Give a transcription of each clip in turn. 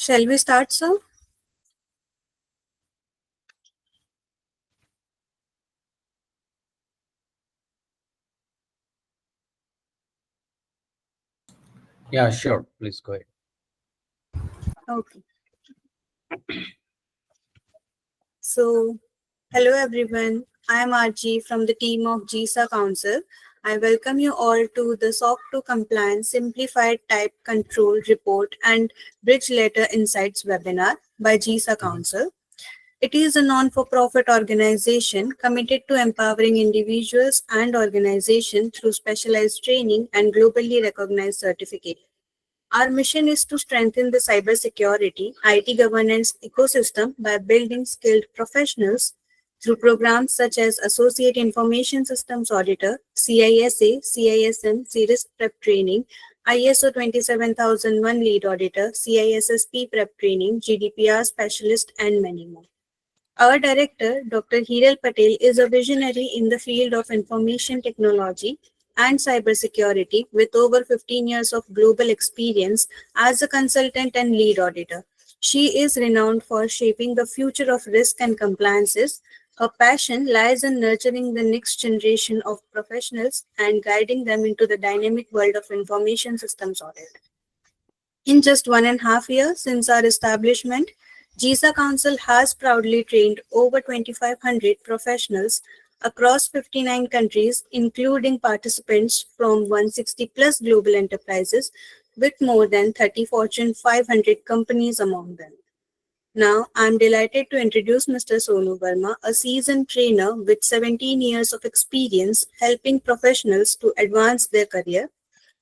Shall we start, sir? Yeah, sure. Please go ahead. Okay. So, hello everyone. I am Archie from the team of GISA Council. I welcome you all to the SOC 2 Compliance Simplified Type Control Report and Bridge Letter Insights webinar by GISA Council. It is a non-for-profit organization committed to empowering individuals and organizations through specialized training and globally recognized certification. Our mission is to strengthen the cybersecurity IT governance ecosystem by building skilled professionals through programs such as Associate Information Systems Auditor, CISA, CISM, CRISP Prep Training, ISO 27001 Lead Auditor, CISSP Prep Training, GDPR Specialist, and many more. Our director, Dr. Hiral Patel, is a visionary in the field of information technology and cybersecurity with over 15 years of global experience as a consultant and lead auditor. She is renowned for shaping the future of risk and compliances. Her passion lies in nurturing the next generation of professionals and guiding them into the dynamic world of information systems audit. In just 1.5 years since our establishment, GISA Council has proudly trained over 2,500 professionals across 59 countries, including participants from 160 plus global enterprises with more than 30 Fortune 500 companies among them. Now, I'm delighted to introduce Mr. Sonu Verma, a seasoned trainer with 17 years of experience helping professionals to advance their career.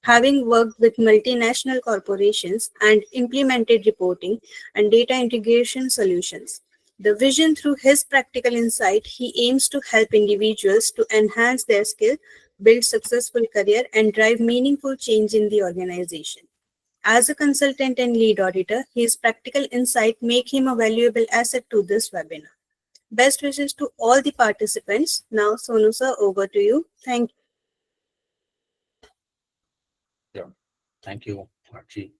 Having worked with multinational corporations and implemented reporting and data integration solutions, the vision through his practical insight, he aims to help individuals to enhance their skill, build successful career, and drive meaningful change in the organization. As a consultant and lead auditor, his practical insight make him a valuable asset to this webinar. Best wishes to all the participants. Now, Sonu sir, over to you. Thank you. Sure. Thank you, Archie.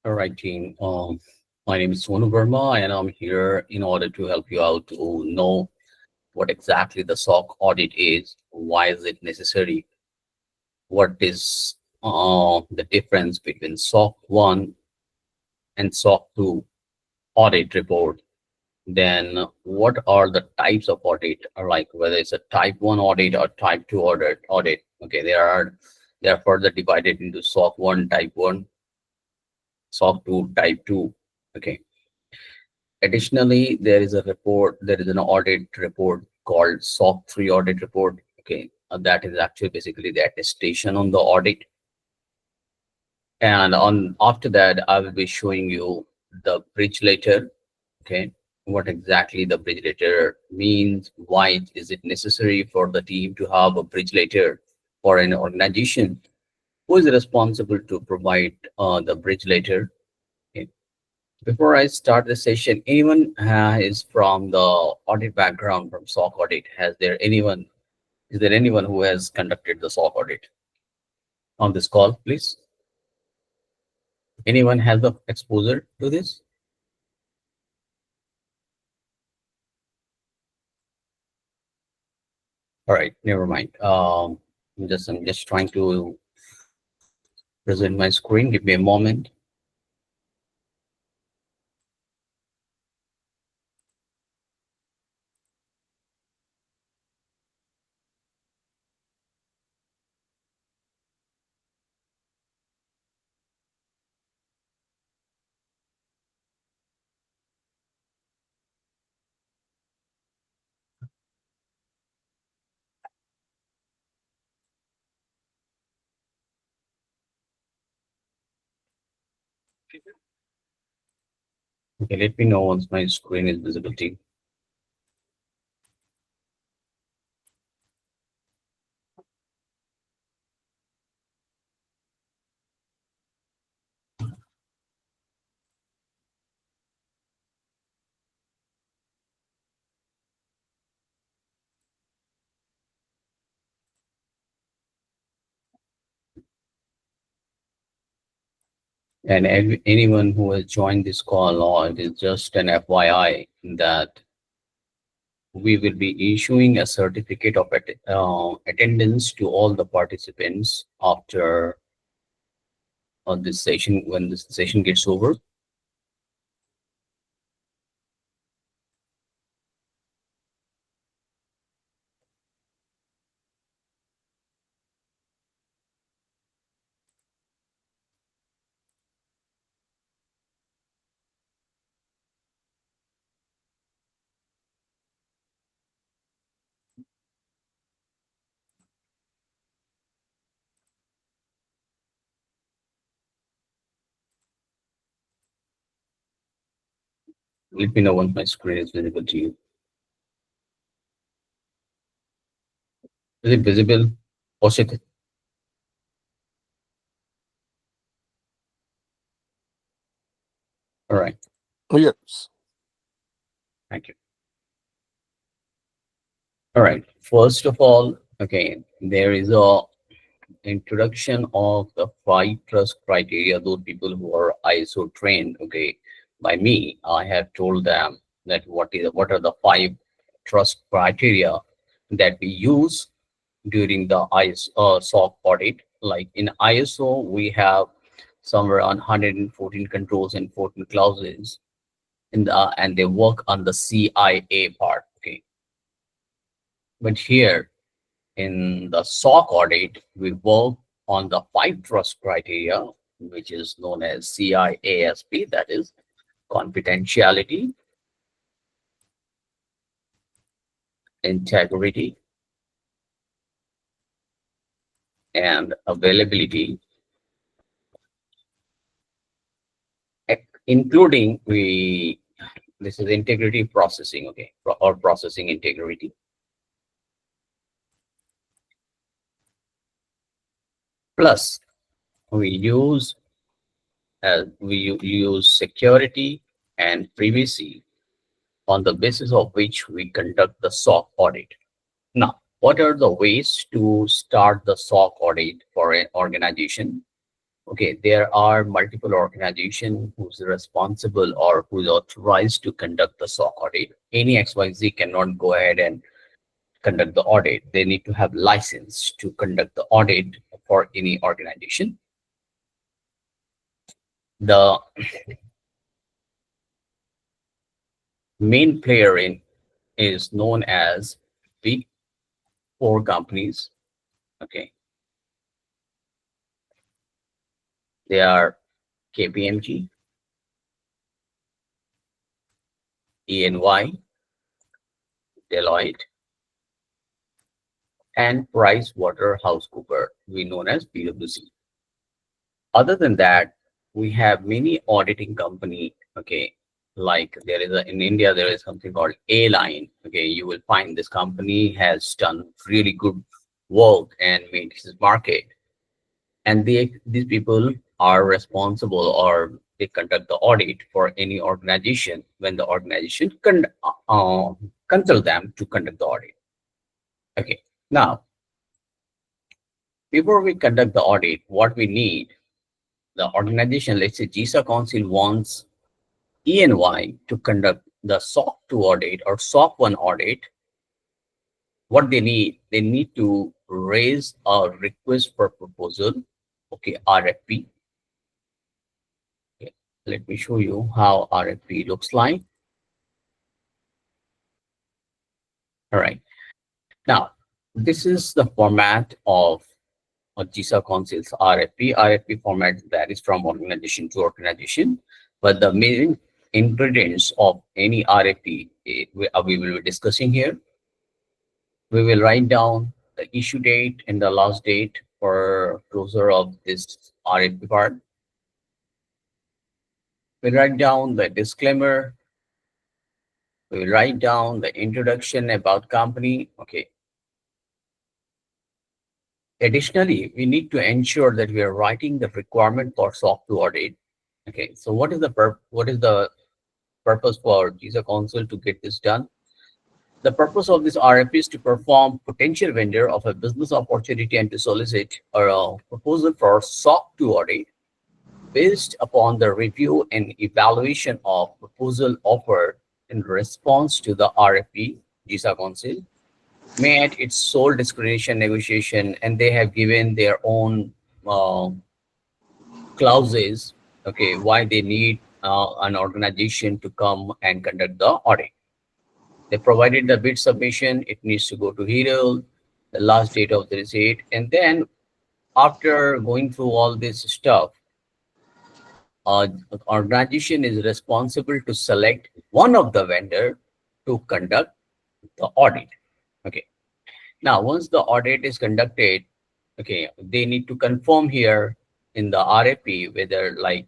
All right, team. My name is Sonu Verma, and I'm here in order to help you out to know what exactly the SOC audit is, why is it necessary, what is the difference between SOC 1 and SOC 2 audit report. Then what are the types of audit, or like whether it's a type 1 audit or type 2 audit. Okay, they are further divided into SOC 1 type 1, SOC 2 type 2. Okay. Additionally, there is an audit report called SOC 3 audit report. Okay, that is actually basically the attestation on the audit. And on after that, I will be showing you the bridge letter. Okay, what exactly the bridge letter means, why is it necessary for the team to have a bridge letter for an organization, who is responsible to provide the bridge letter. Okay. Before I start the session, anyone is from the audit background from SOC audit? Is there anyone who has conducted the SOC audit on this call, please? Anyone has the exposure to this? All right, never mind. I'm just trying to present my screen. Give me a moment. Okay, let me know once my screen is visible to you. And anyone who has joined this call, or it is just an FYI that we will be issuing a certificate of attendance to all the participants after this session. When this session gets over, let me know once my screen is visible to you. Is it visible? Posit? All right. Yes. Thank you. All right. First of all, okay, there is a introduction of the five trust criteria. Those people who are ISO trained, okay, by me, I have told them that what are the five trust criteria that we use during the ISO SOC audit. Like in ISO, we have somewhere on 114 controls and 14 clauses, and they work on the CIA part. Okay, but here in the SOC audit, we work on the five trust criteria, which is known as CIASP, that is confidentiality, integrity, and availability, including this is integrity processing, okay, or processing integrity. Plus, we use use security and privacy on the basis of which we conduct the SOC audit. Now, what are the ways to start the SOC audit for an organization? Okay, there are multiple organizations who's responsible or who's authorized to conduct the SOC audit. Any XYZ cannot go ahead and conduct the audit. They need to have license to conduct the audit for any organization. The main player in is known as big four companies. Okay, they are KPMG, ENY, Deloitte, and PricewaterhouseCoopers, we known as PwC. Other than that, we have many auditing company. Okay, like there is in India there is something called A Line. Okay, you will find this company has done really good work and made this market, and these people are responsible or they conduct the audit for any organization when the organization consult them to conduct the audit. Okay, now before we conduct the audit, what we need, the organization, let's say GISA Council wants ENY to conduct the SOC 2 audit or SOC 1 audit. What they need to raise a request for proposal, okay, RFP. Okay, let me show you how RFP looks like. All right, now this is the format of GISA Council's RFP. RFP format varies from organization to organization, but the main ingredients of any RFP we will be discussing here. We will write down the issue date and the last date for closure of this RFP part. We'll write down the disclaimer. We'll write down the introduction about company. Okay. Additionally, we need to ensure that we are writing the requirement for SOC 2 audit. Okay, so what is the purpose for GISA Council to get this done? The purpose of this RFP is to perform potential vendor of a business opportunity and to solicit a proposal for SOC 2 audit. based upon the review and evaluation of proposal offered in response to the RFP, GISA Council made its sole discretion negotiation, and they have given their own uh, clauses, okay, why they need an organization to come and conduct the audit. They provided the bid submission, it needs to go to HERO, the last date of the receipt, and then after going through all this stuff, organization is responsible to select one of the vendor to conduct the audit. Okay. Now, once the audit is conducted, okay, they need to confirm here in the RFP whether like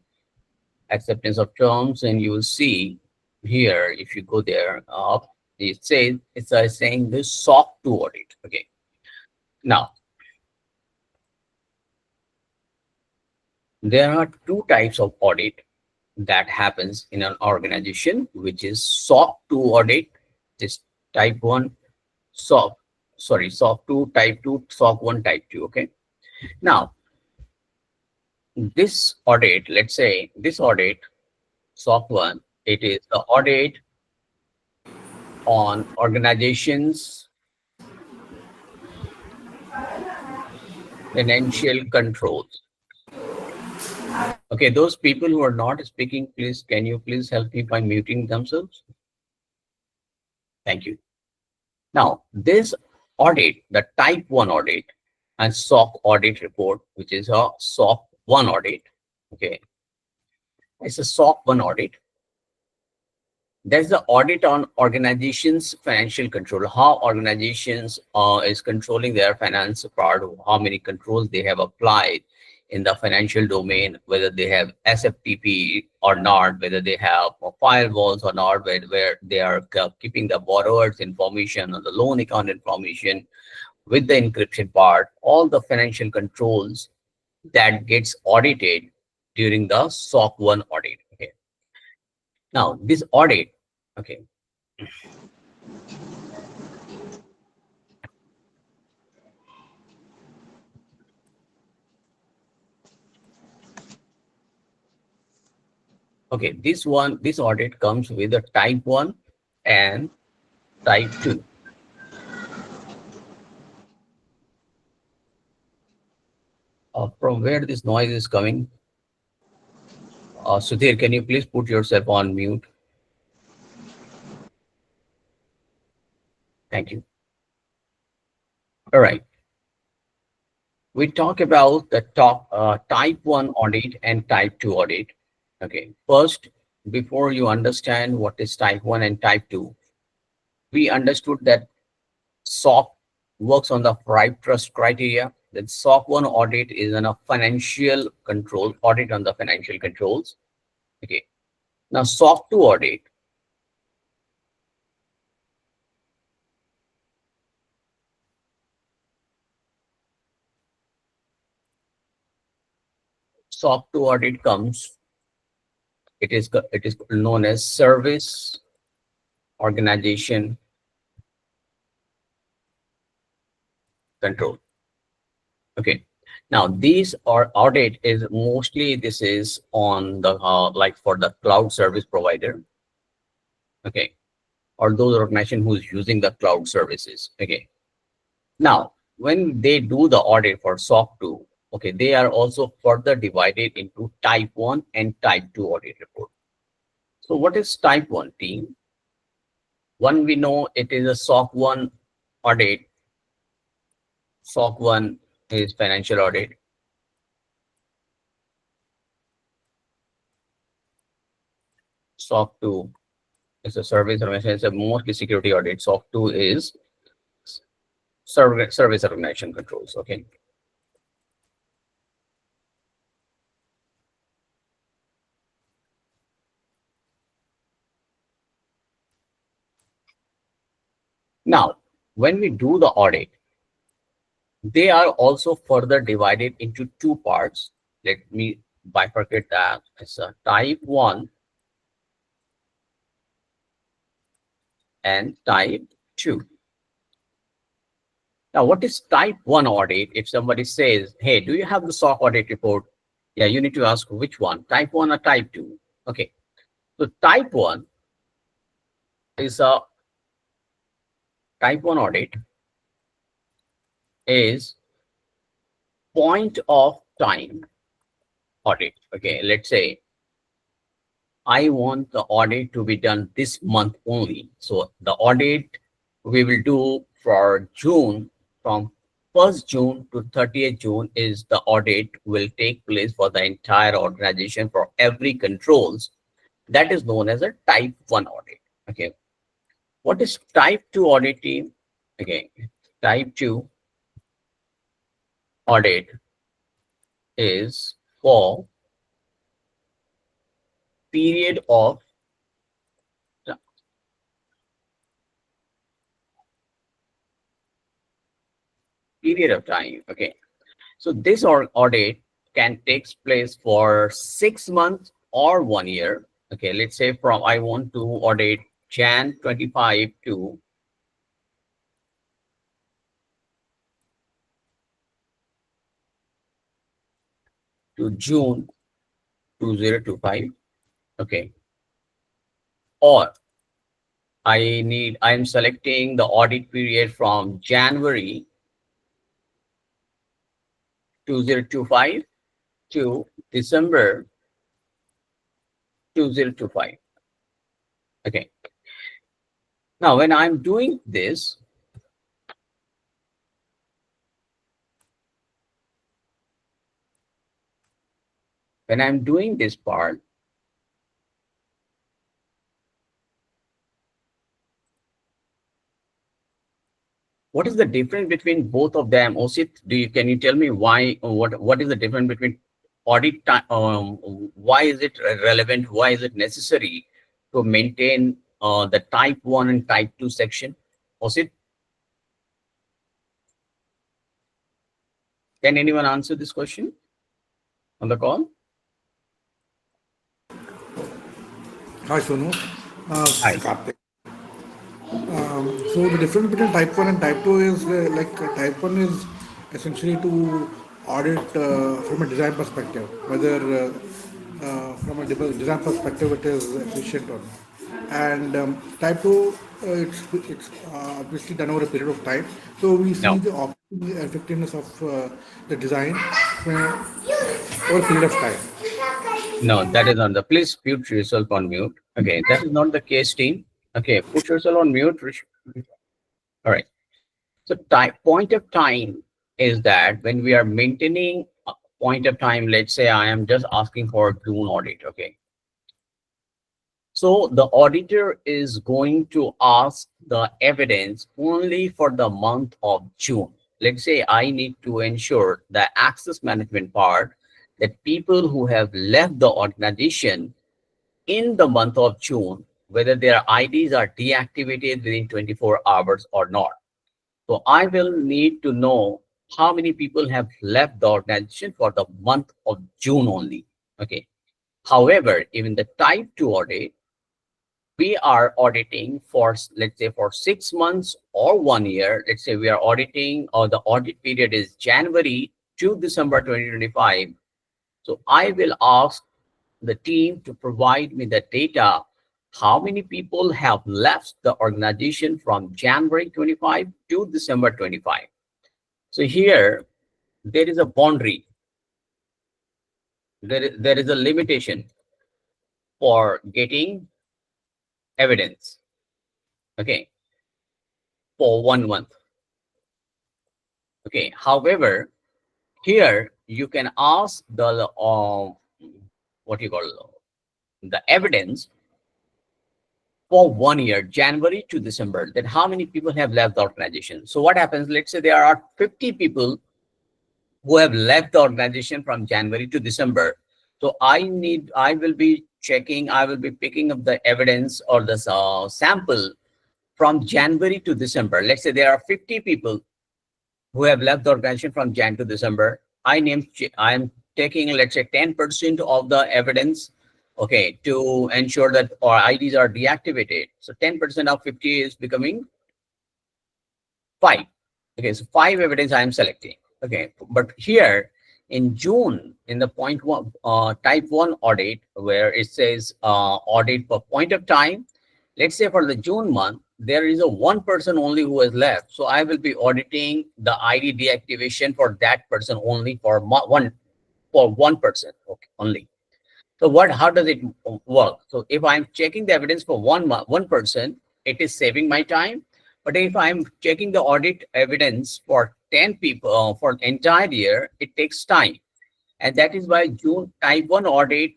acceptance of terms, and you will see here if you go there, it says it's saying the SOC 2 audit. Okay. Now, there are two types of audit that happens in an organization, which is SOC 2 audit, is type 1, SOC, sorry, SOC 2, type 2, SOC 1, type 2. Okay. Now, this audit, let's say this audit, SOC 1, it is the audit on organizations' financial controls. Okay, those people who are not speaking, please, can you please help me by muting themselves? Thank you. Now, this audit, the type 1 audit and SOC audit report, which is a SOC 1 audit, okay, it's a SOC 1 audit. There's the audit on organizations' financial control, how organizations is controlling their finance part, how many controls they have applied in the financial domain, whether they have SFTP or not, whether they have firewalls or not, where they are keeping the borrower's information or the loan account information with the encryption part, all the financial controls that gets audited during the SOC 1 audit. Okay. Now, this audit, okay, okay, this audit comes with a type 1 and type 2. From where this noise is coming? Sudhir, can you please put yourself on mute? Thank you. All right. We talk about the type 1 audit and type 2 audit. Okay. First, before you understand what is type 1 and type 2, we understood that SOC works on the 5 trust criteria. That SOC 1 audit is on a financial control audit on the financial controls. Okay. Now, SOC 2 audit, SOC 2 audit comes, it is known as service organization control. Okay. Now, these are audit is mostly, this is on the like for the cloud service provider. Okay. Or those organizations who's using the cloud services. Okay. Now, when they do the audit for SOC 2, okay, they are also further divided into type 1 and type 2 audit report. So what is type 1, team? One, we know it is a SOC 1 audit. SOC 1 is financial audit. SOC 2 is a service organization. It's a mostly security audit. SOC 2 is service organization controls. Okay. Now, when we do the audit, they are also further divided into two parts. Let me bifurcate that. It's a type 1 and type 2. Now, what is type 1 audit? If somebody says, hey, do you have the SOC audit report? Yeah, you need to ask which one, type 1 or type 2. Okay, so type 1 is a type 1 audit is point of time audit. Okay, let's say I want the audit to be done this month only. So the audit we will do for June, from 1st June to 30th June is the audit will take place for the entire organization for every controls. That is known as a type 1 audit. Okay. What is type 2 audit team? Okay. Type 2 audit is for period of time. Okay. So this audit can take place for 6 months or 1 year. Okay, let's say from I want to audit Jan 25 to June 2025. Okay, or I'm selecting the audit period from January 2025 to December 2025. Okay, now when I'm doing this, part, what is the difference between both of them? Osit, can you tell me why? What is the difference between audit time? Why is it relevant? Why is it necessary to maintain the type 1 and type 2 section? Osit, can anyone answer this question on the call? Hi, Sonu. This is Hi. Karthik. So the difference between type 1 and type 2 is type 1 is essentially to audit from a design perspective, whether from a design perspective it is efficient or not. And type 2, it's obviously done over a period of time. So we see No, the effectiveness of the design over a period of time. no, that is not the. Please put yourself on mute. Okay, that is not the case, team. Okay, put yourself on mute. All right. So point of time is that when we are maintaining a point of time, let's say I am just asking for a June audit. Okay. So the auditor is going to ask the evidence only for the month of June. Let's say I need to ensure the access management part that people who have left the organization in the month of June, whether their IDs are deactivated within 24 hours or not. So I will need to know how many people have left the organization for the month of June only. Okay. However, even the type 2 audit, we are auditing for, let's say, for 6 months or 1 year. Let's say we are auditing, or the audit period is January to December 2025. So I will ask the team to provide me the data, how many people have left the organization from January 25 to December 25. So here there is a boundary, there is a limitation for getting evidence, okay, for 1 month. Okay, however, here you can ask the what you call the evidence for 1 year, January to December, that how many people have left the organization. So what happens, let's say there are 50 people who have left the organization from January to December. So I will be checking, I will be picking up the evidence or the sample from January to December. Let's say there are 50 people who have left the organization from Jan to December. I'm taking, let's say, 10% of the evidence, okay, to ensure that our IDs are deactivated. So 10% of 50 is becoming 5. Okay, so 5 evidence I am selecting. Okay, but here In June, in the point one, type 1 audit, where it says audit per point of time, let's say for the June month, there is a one person only who has left. So I will be auditing the ID deactivation for that person only for one person, okay, only. So how does it work? So if I'm checking the evidence for one person, it is saving my time. But if I'm checking the audit evidence for 10 people for the entire year, it takes time. And that is why June type 1 audit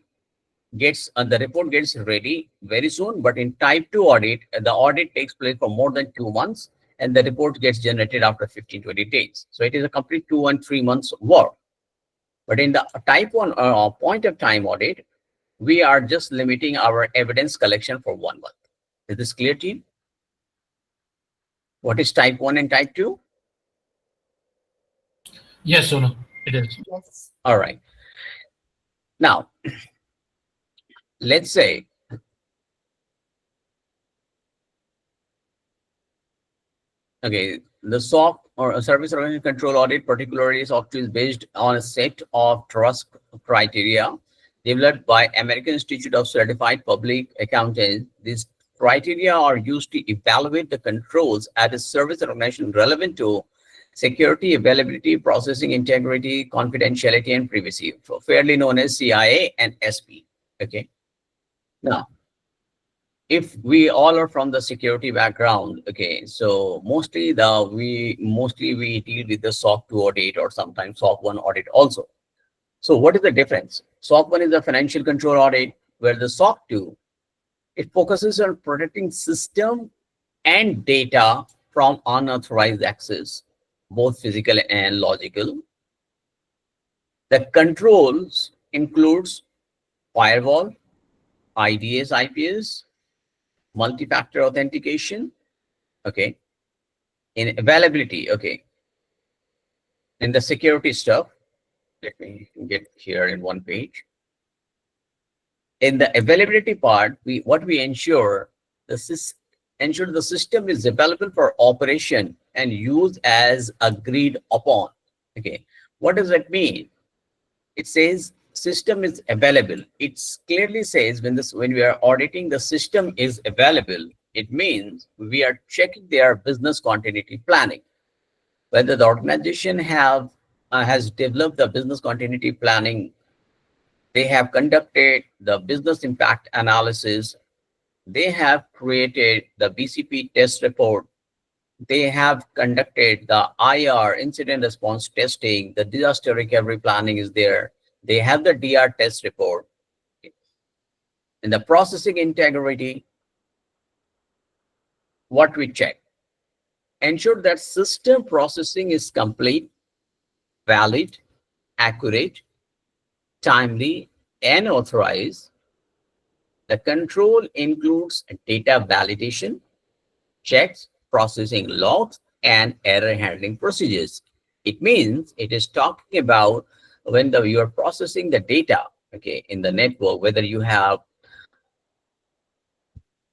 gets the report gets ready very soon. But in type 2 audit, the audit takes place for more than 2 months, and the report gets generated after 15-20 days. So it is a complete 2 and 3 months work. But in the type 1 point of time audit, we are just limiting our evidence collection for 1 month. Is this clear, team? What is type 1 and type 2? Yes, Sonu, it is. Yes. All right. Now, let's say okay, the SOC or a service organization control audit, particularly SOC 2, is based on a set of trust criteria developed by American Institute of Certified Public Accountants. These criteria are used to evaluate the controls at a service organization relevant to security, availability, processing integrity, confidentiality, and privacy, fairly known as CIA and SP. Okay. Now, if we all are from the security background, okay, so mostly we deal with the SOC 2 audit or sometimes SOC 1 audit also. So what is the difference? SOC 1 is a financial control audit, where the SOC 2, it focuses on protecting system and data from unauthorized access, both physical and logical. The controls includes firewall, IDS, IPS, multi-factor authentication, okay. In availability, okay. In the security stuff, let me get here in one page. In the availability part, we ensure the system is available for operation and use as agreed upon. Okay, what does that mean? It says system is available. It clearly says when we are auditing the system is available, it means we are checking their business continuity planning, whether the organization has developed the business continuity planning. They have conducted the business impact analysis. They have created the BCP test report. They have conducted the IR, incident response testing. The disaster recovery planning is there. They have the DR test report. In the processing integrity, what we check? Ensure that system processing is complete, valid, accurate, timely, and authorized. The control includes data validation, checks, processing logs, and error handling procedures. It means it is talking about when you are processing the data, okay, in the network, whether you have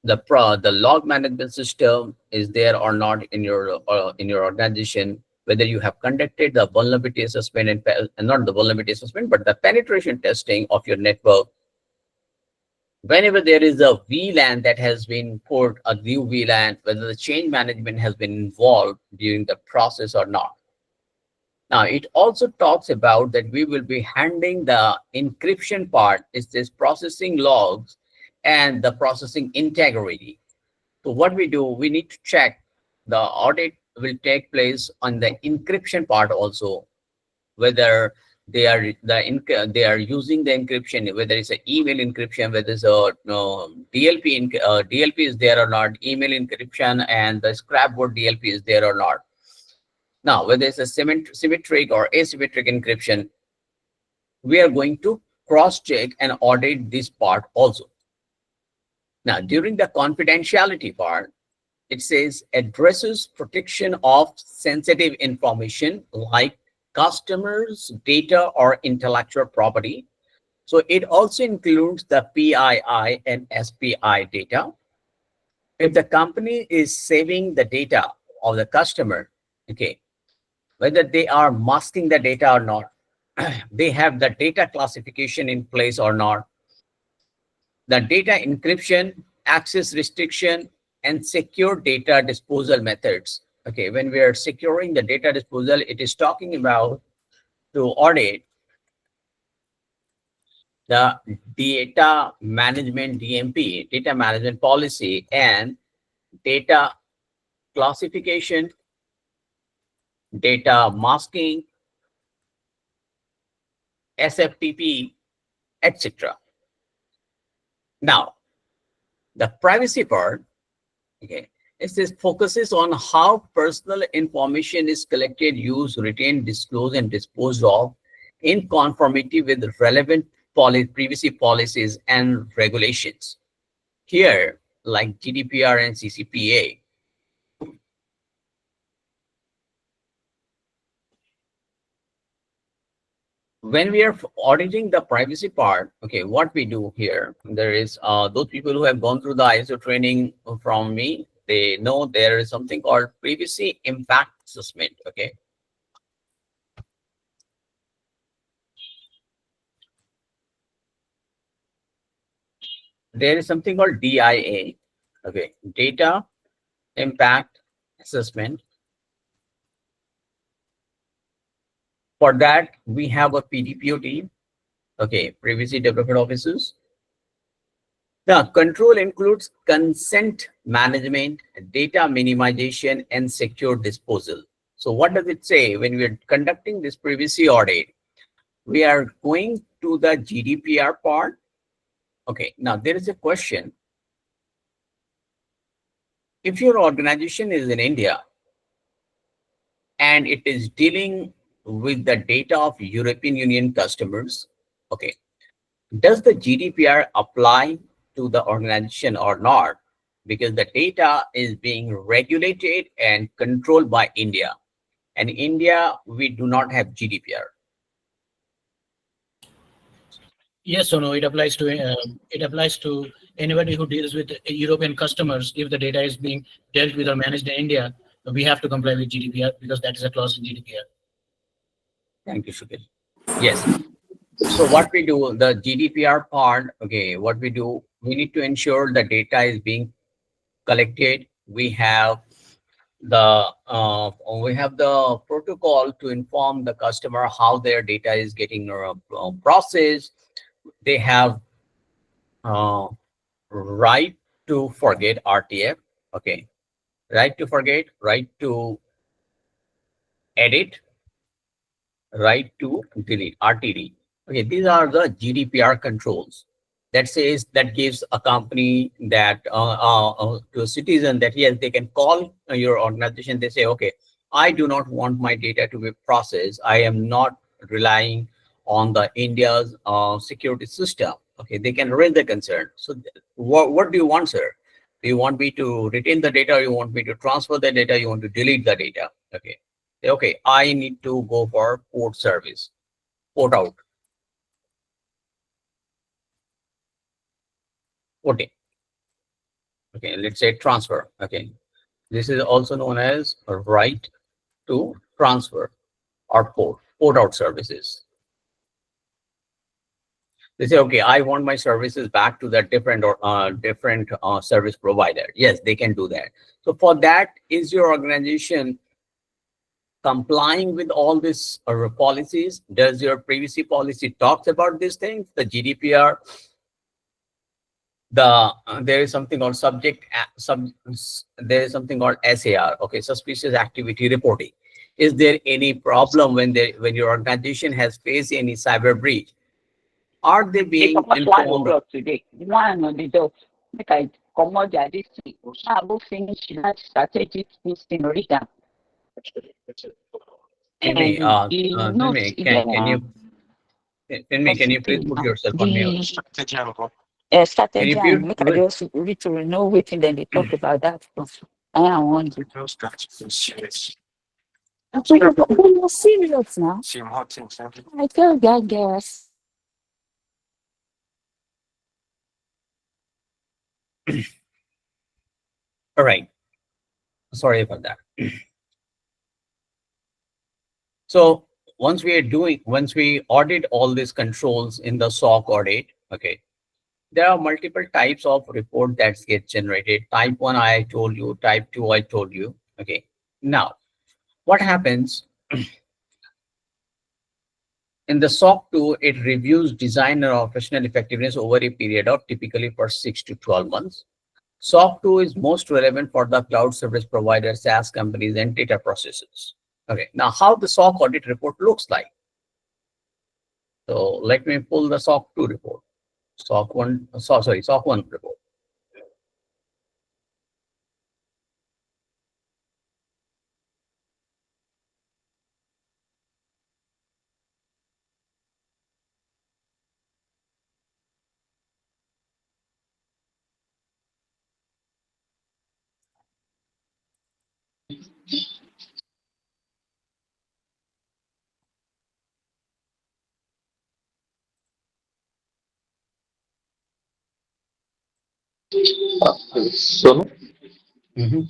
the log management system is there or not in your organization, whether you have conducted the vulnerability assessment and not the vulnerability assessment, but the penetration testing of your network. Whenever there is a VLAN that has been put, a new VLAN, whether the change management has been involved during the process or not. Now, it also talks about that we will be handling the encryption part, is this processing logs and the processing integrity. So what we do, we need to check the audit will take place on the encryption part also, whether they are using the encryption, whether it's an email encryption, whether it's a DLP is there or not, email encryption, and the scrapboard DLP is there or not. Now, whether it's a symmetric or asymmetric encryption, we are going to cross-check and audit this part also. Now, during the confidentiality part, it says addresses protection of sensitive information like customers, data, or intellectual property. So it also includes the PII and SPI data. If the company is saving the data of the customer, okay, whether they are masking the data or not, they have the data classification in place or not, the data encryption, access restriction, and secure data disposal methods. Okay, when we are securing the data disposal, it is talking about to audit the data management DMP, data management policy, and data classification, data masking, SFTP, etc. Now, the privacy part, okay, this focuses on how personal information is collected, used, retained, disclosed, and disposed of in conformity with relevant privacy policies and regulations. Here, like GDPR and CCPA. When we are auditing the privacy part, okay, what we do here, there is those people who have gone through the ISO training from me, they know there is something called privacy impact assessment. Okay, there is something called DIA. Okay, data impact assessment. For that, we have a PDPO team. Okay, privacy development officers. The control includes consent management, data minimization, and secure disposal. So what does it say? When we are conducting this privacy audit, we are going to the GDPR part. Okay, now there is a question. If your organization is in India and it is dealing with the data of European Union customers, okay, does the GDPR apply to the organization or not? Because the data is being regulated and controlled by India. And India, we do not have GDPR. Yes or no? It applies to anybody who deals with European customers. If the data is being dealt with or managed in India, we have to comply with GDPR because that is a clause in GDPR. Thank you, Shukil. Yes. So what we do, the GDPR part, okay, what we do, we need to ensure the data is being collected. We have the protocol to inform the customer how their data is getting processed. They have right to forget RTF. Okay, right to forget, right to edit, right to delete RTD. Okay, these are the GDPR controls. That gives a company that to a citizen that yes, they can call your organization. They say, okay, I do not want my data to be processed. I am not relying on the India's security system. Okay, they can raise the concern. So what do you want, sir? Do you want me to retain the data? Or you want me to transfer the data? You want to delete the data? Okay, okay, I need to go for port service, port out. Okay. Okay, let's say transfer. Okay, this is also known as a right to transfer or port out services. They say, okay, I want my services back to that different service provider. Yes, they can do that. So for that, is your organization complying with all these policies? Does your privacy policy talks about these things? The GDPR, there is something called there is something called SAR, okay, suspicious activity reporting. Is there any problem when your organization has faced any cyber breach? Are they being informed? Today, one on the door, make I comot their this thing. I go finish that strategic listing reader. Timmy, Timmy, can you please put yourself on mute? Strategy Can you and make I just read to know waiting then they talk about that. I want to. But you're serious now. I tell that girls. All right. Sorry about that. So once we audit all these controls in the SOC audit, okay, there are multiple types of report that get generated. Type 1, I told you. Type 2, I told you. Okay. Now, what happens in the SOC 2? It reviews design and operational effectiveness over a period of typically for 6 to 12 months. SOC 2 is most relevant for the cloud service providers, SaaS companies, and data processes. Okay. Now, how the SOC audit report looks like? So let me pull the SOC 2 report. SOC 1 report. So, Mhm.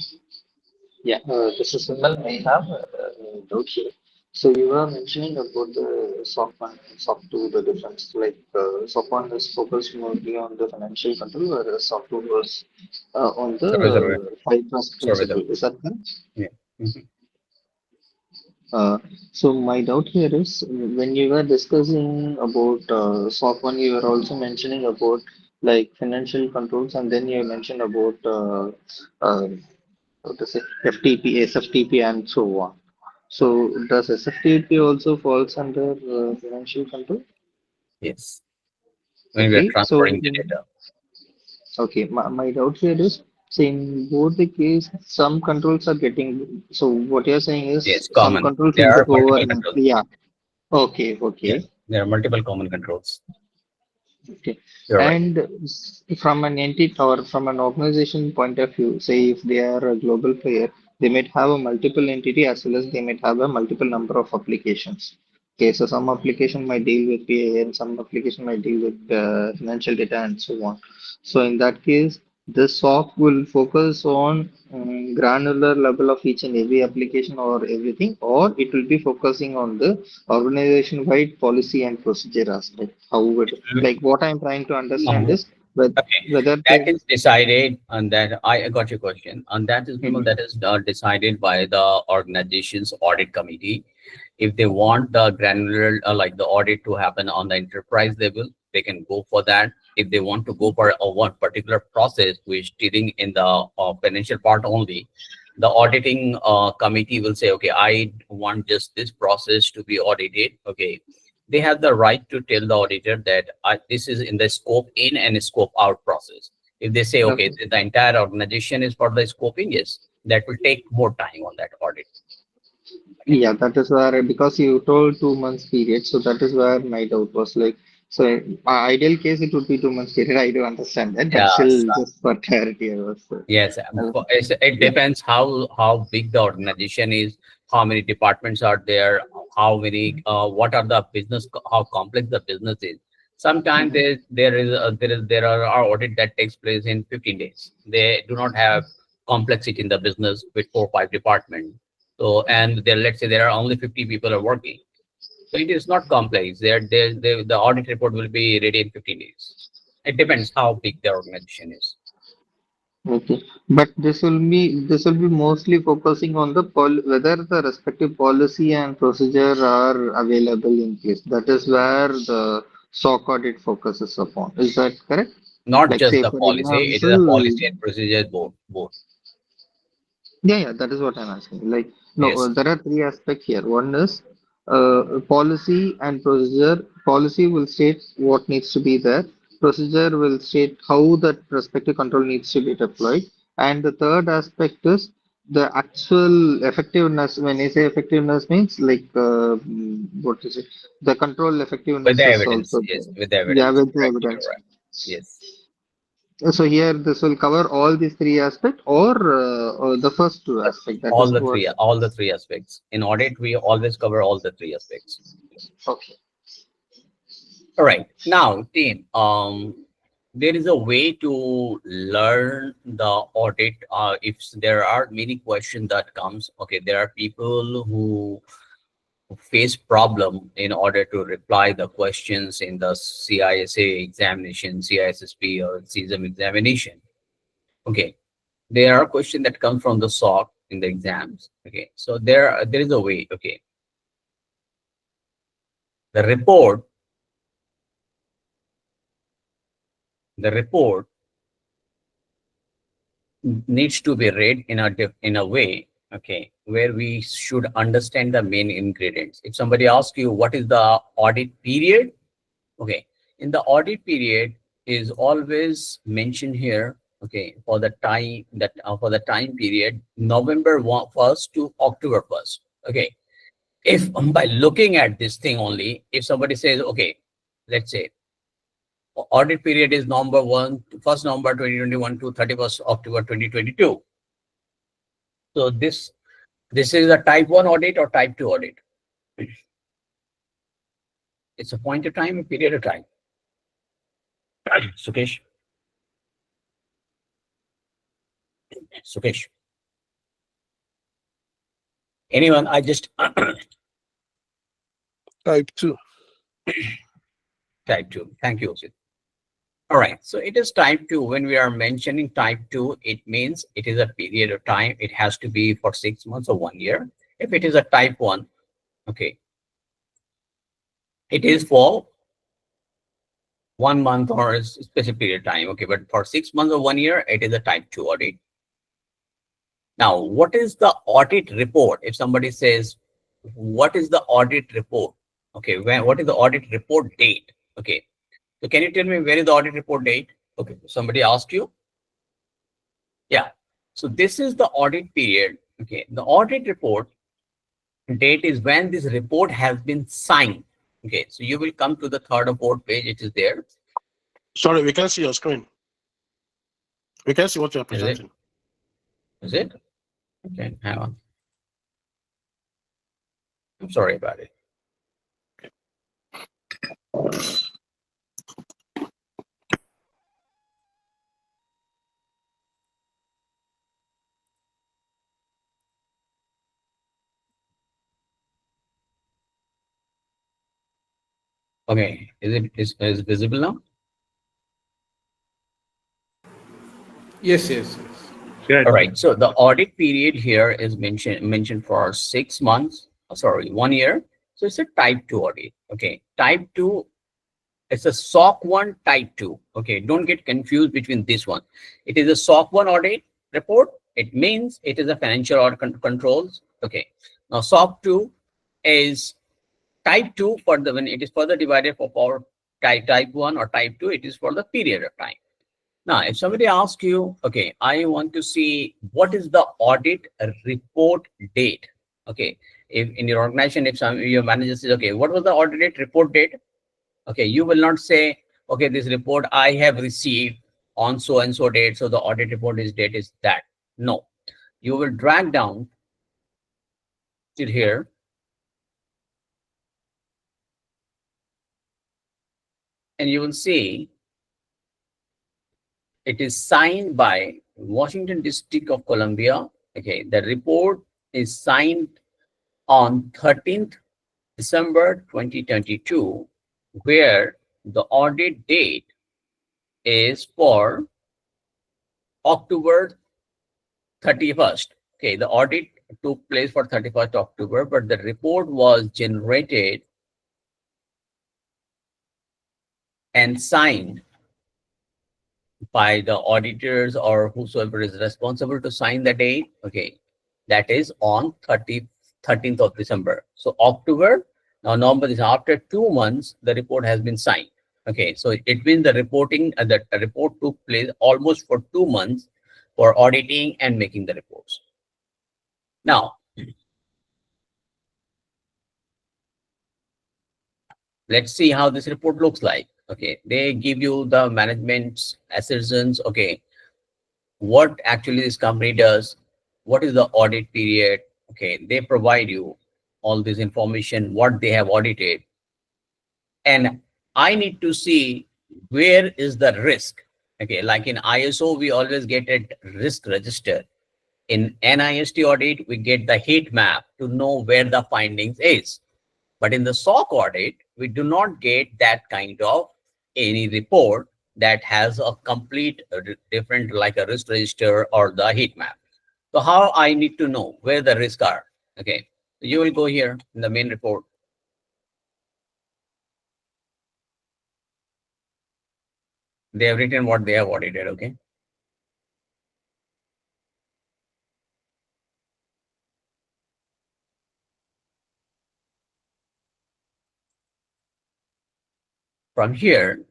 yeah, this is Vimal. I have a doubt here. So, you were mentioning about the SOC 1 and SOC 2, the difference. Like, SOC 1 is focused mostly on the financial control, whereas SOC 2 was on Service order. the five trust Service order. principle. Is that correct? Yeah. Mhm. Uh, so my doubt here is when you were discussing about SOC 1, you were also mentioning about like financial controls, and then you mentioned about what to say, FTP, SFTP, and so on. So does SFTP also falls under financial control? Yes. When we are Okay, so transferring the data. okay, my doubt here is, say in both the case, some controls are getting. So what you're saying is Yes, some common. controls There will are get multiple overrun. controls. Yeah. Okay. Yes, Okay. there are multiple common controls. Okay. You're right. And from an entity or from an organization point of view, say if they are a global player, they might have a multiple entity as well as they might have a multiple number of applications. Okay, so some application might deal with PA and some application might deal with financial data and so on. So in that case, this SOC will focus on granular level of each and every application or everything, or it will be focusing on the organization-wide policy and procedure aspect. How would, like what I'm trying to understand Uh-huh. is whether Okay, whether that the is decided, and that I got your question. And that is, Vimal, Mhm. that is decided by the organization's audit committee. If they want the granular, like the audit to happen on the enterprise level, they can go for that. If they want to go for a one particular process, which dealing in the financial part only, the auditing committee will say, okay, I want just this process to be audited. Okay, they have the right to tell the auditor that this is in the scope in and scope out process. If they say, okay, Okay. the entire organization is for the scoping, yes, that will take more time on that audit. Okay. Yeah, that is where, because you told 2 months period, so that is where my doubt was like, so ideal case it would be 2 months period. I do understand that, but Yes. still just for clarity, I was Yes, it yeah. depends how big the organization is, how many departments are there, how many what are the business, how complex the business is. Sometimes Mhm. there are audit that takes place in 15 days. They do not have complexity in the business with 4 or 5 departments. So and there, let's say there are only 50 people are working. So it is not complex. The audit report will be ready in 15 days. It depends how big the organization is. Okay, but this will be mostly focusing on the whether the respective policy and procedure are available in place. That is where the SOC audit focuses upon. Is that correct? Not Like just say the for policy, it is a example, policy and procedure both. yeah, that is what I'm asking. Like, no, Yes. there are three aspects here. One is policy and procedure. Policy will state what needs to be there. Procedure will state how that respective control needs to be deployed. And the third aspect is the actual effectiveness. When I say effectiveness means like, what is it? The control With effectiveness the is evidence, also yes, there. with the Yeah, evidence. with the Correct, you're evidence. right. Yes. So here this will cover all these three aspects or the first two aspect. That is what. All the three aspects. In audit, we always cover all the three aspects. Okay. All right. Now, team, there is a way to learn the audit. If there are many questions that comes, okay, there are people who face problem in order to reply the questions in the CISA examination, CISSP or CISM examination. Okay, there are questions that come from the SOC in the exams. Okay, so there is a way. Okay, the report needs to be read in a way, okay, where we should understand the main ingredients. If somebody asks you what is the audit period, okay, in the audit period is always mentioned here, okay, for the time period November 1st to October 1st. Okay, if by looking at this thing only, if somebody says, okay, let's say audit period is November 2021 to 31st October 2022. So this is a type 1 audit or type 2 audit. It's a point of time, a period of time. Sukesh. Anyone? I just Type 2. type 2. Thank you, Osit. All right. So it is type 2. When we are mentioning type 2, it means it is a period of time. It has to be for 6 months or 1 year. If it is a type 1, okay, it is for 1 month or a specific period of time. Okay, but for 6 months or 1 year, it is a type 2 audit. Now, what is the audit report? If somebody says, what is the audit report? Okay, what is the audit report date? Okay, so can you tell me where is the audit report date? Okay, somebody asked you. Yeah, so this is the audit period. Okay, the audit report date is when this report has been signed. Okay, so you will come to the third or fourth page. It is there. Sorry, we can't see your screen. We can't see what you're presenting. Is it? Okay, hang on. I'm sorry about it. Okay, is visible now? Yes. All right. So the audit period here is mentioned for 6 months. Sorry, 1 year. So it's a type 2 audit. Okay, type 2. It's a SOC 1 type 2. Okay, don't get confused between this one. It is a SOC 1 audit report. It means it is a financial audit controls. Okay. Now SOC 2 is type 2 for the when it is further divided for type 1 or type 2. It is for the period of time. Now, if somebody asks you, okay, I want to see what is the audit report date. Okay, if in your organization, if your manager says, okay, what was the audit report date? Okay, you will not say, okay, this report I have received on so and so date, so the audit report is date is that. No, you will drag down to here. And you will see it is signed by Washington District of Columbia. Okay, the report is signed on 13th December 2022, where the audit date is for October 31st. Okay, the audit took place for 31st October, but the report was generated and signed by the auditors or whosoever is responsible to sign the date. Okay, that is on 13th of December. So October, now November is after 2 months, the report has been signed. Okay, so it means the reporting, the report took place almost for 2 months for auditing and making the reports. Now, let's see how this report looks like. Okay, they give you the management's assertions. Okay, what actually this company does, what is the audit period. Okay, they provide you all this information, what they have audited. And I need to see where is the risk. Okay, like in ISO, we always get a risk register. In NIST audit, we get the heat map to know where the findings is. But in the SOC audit, we do not get that kind of any report that has a complete different, like a risk register or the heat map. So how I need to know where the risks are? Okay, so you will go here in the main report. They have written what they have audited. Okay. From here,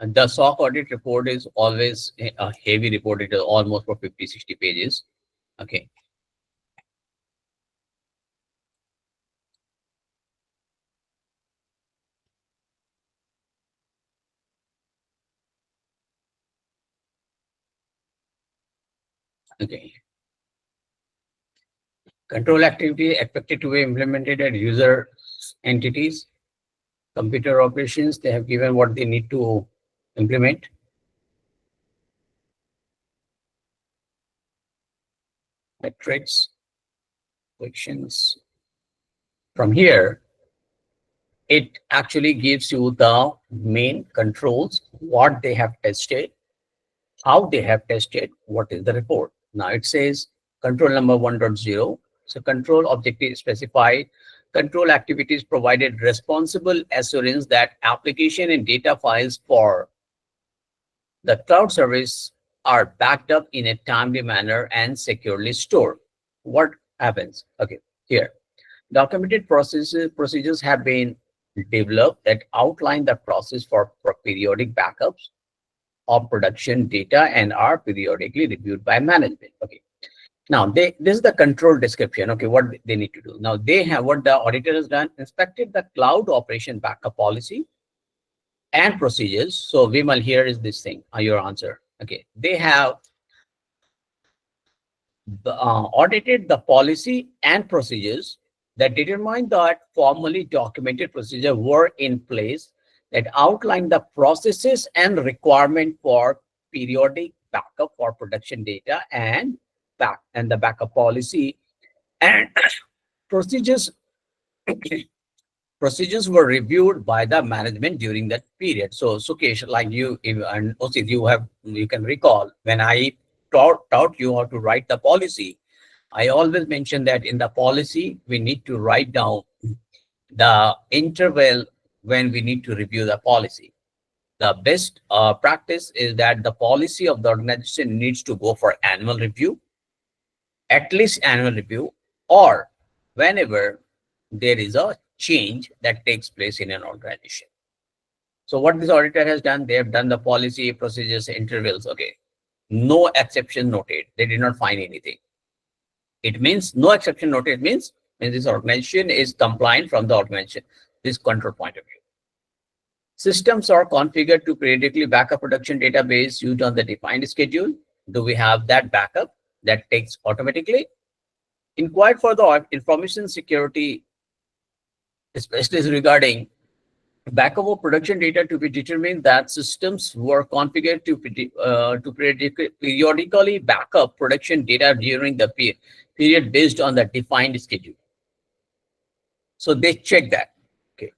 and the SOC audit report is always a heavy report. It is almost for 50-60 pages. Okay. Okay. Control activity expected to be implemented at user entities, computer operations. They have given what they need to implement. Metrics, questions. From here, it actually gives you the main controls, what they have tested, how they have tested, what is the report. Now it says control number 1.0. So control objective specified, control activities provided responsible assurance that application and data files for the cloud service are backed up in a timely manner and securely stored. What happens? Okay, here. Documented procedures have been developed that outline the process for periodic backups of production data and are periodically reviewed by management. Okay. Now this is the control description. Okay, what they need to do. Now they have, what the auditor has done, inspected the cloud operation backup policy and procedures. So Vimal, here is this thing, your answer. Okay, they have audited the policy and procedures that determined that formally documented procedures were in place that outline the processes and requirement for periodic backup for production data and the backup policy and procedures. Procedures were reviewed by the management during that period. So Sukesh, like you and Osid, you can recall when I taught you how to write the policy. I always mention that in the policy we need to write down the interval when we need to review the policy. The best practice is that the policy of the organization needs to go for annual review, at least annual review, or whenever there is a change that takes place in an organization. So what this auditor has done, they have done the policy, procedures, intervals. Okay, no exception noted. They did not find anything. It means no exception noted means this organization is compliant from the organization, this control point of view. Systems are configured to periodically backup production database used on the defined schedule. Do we have that backup that takes automatically? Inquired for the information security, especially regarding backup of production data, to be determined that systems were configured to periodically backup production data during the period based on the defined schedule. So they check that. Okay,